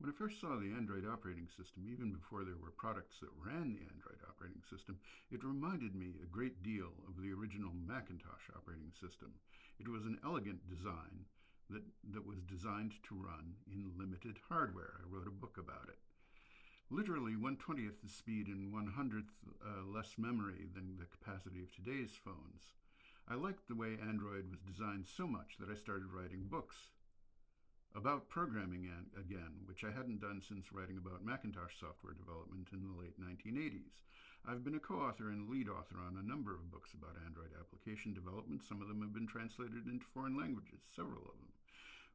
When I first saw the Android operating system, even before there were products that ran the Android operating system, it reminded me a great deal of the original Macintosh operating system. It was an elegant design that was designed to run in limited hardware. I wrote a book about it. Literally 1/20th the speed and 1/100th less memory than the capacity of today's phones. I liked the way Android was designed so much that I started writing books about programming again, which I hadn't done since writing about Macintosh software development in the late 1980s. I've been a co-author and lead author on a number of books about Android application development. Some of them have been translated into foreign languages, several of them.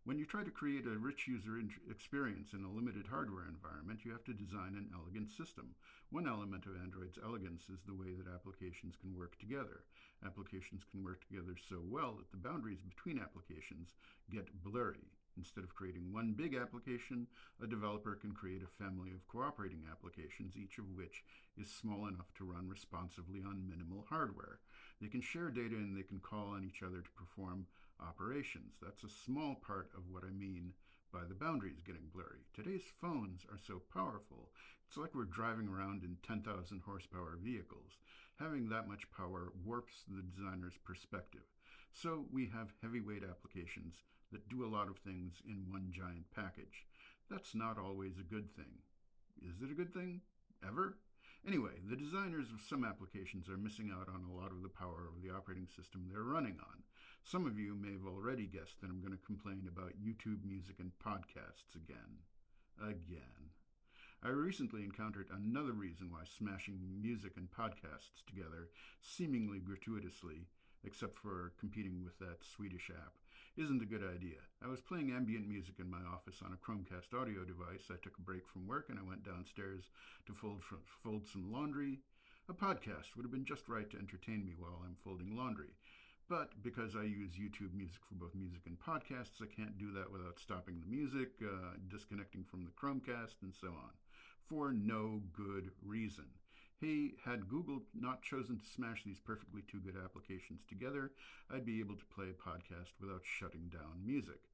When you try to create a rich user experience in a limited hardware environment, you have to design an elegant system. One element of Android's elegance is the way that applications can work together. Applications can work together so well that the boundaries between applications get blurry. Instead of creating one big application, a developer can create a family of cooperating applications, each of which is small enough to run responsively on minimal hardware. They can share data and they can call on each other to perform operations. That's a small part of what I mean by the boundaries getting blurry. Today's phones are so powerful, it's like we're driving around in 10,000 horsepower vehicles. Having that much power warps the designer's perspective. So we have heavyweight applications that do a lot of things in one giant package. That's not always a good thing. Is it a good thing? Ever? Anyway, the designers of some applications are missing out on a lot of the power of the operating system they're running on. Some of you may have already guessed that I'm going to complain about YouTube music and podcasts again. I recently encountered another reason why smashing music and podcasts together, seemingly gratuitously, except for competing with that Swedish app, isn't a good idea. I was playing ambient music in my office on a Chromecast audio device. I took a break from work and I went downstairs to fold some laundry. A podcast would have been just right to entertain me while I'm folding laundry. But because I use YouTube music for both music and podcasts, I can't do that without stopping the music, disconnecting from the Chromecast, and so on. For no good reason. Hey, had Google not chosen to smash these perfectly too good applications together, I'd be able to play a podcast without shutting down music.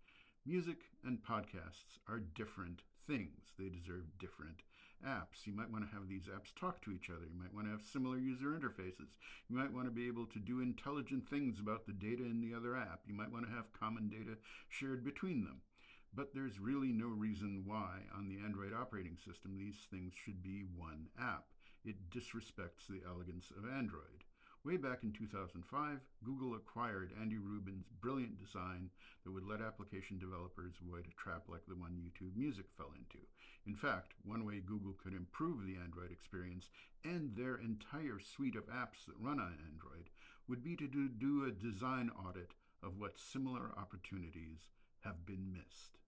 Music and podcasts are different things. They deserve different apps. You might want to have these apps talk to each other. You might want to have similar user interfaces. You might want to be able to do intelligent things about the data in the other app. You might want to have common data shared between them. But there's really no reason why on the Android operating system these things should be one app. It disrespects the elegance of Android. Way back in 2005, Google acquired Andy Rubin's brilliant design that would let application developers avoid a trap like the one YouTube Music fell into. In fact, one way Google could improve the Android experience and their entire suite of apps that run on Android would be to do a design audit of what similar opportunities have been missed.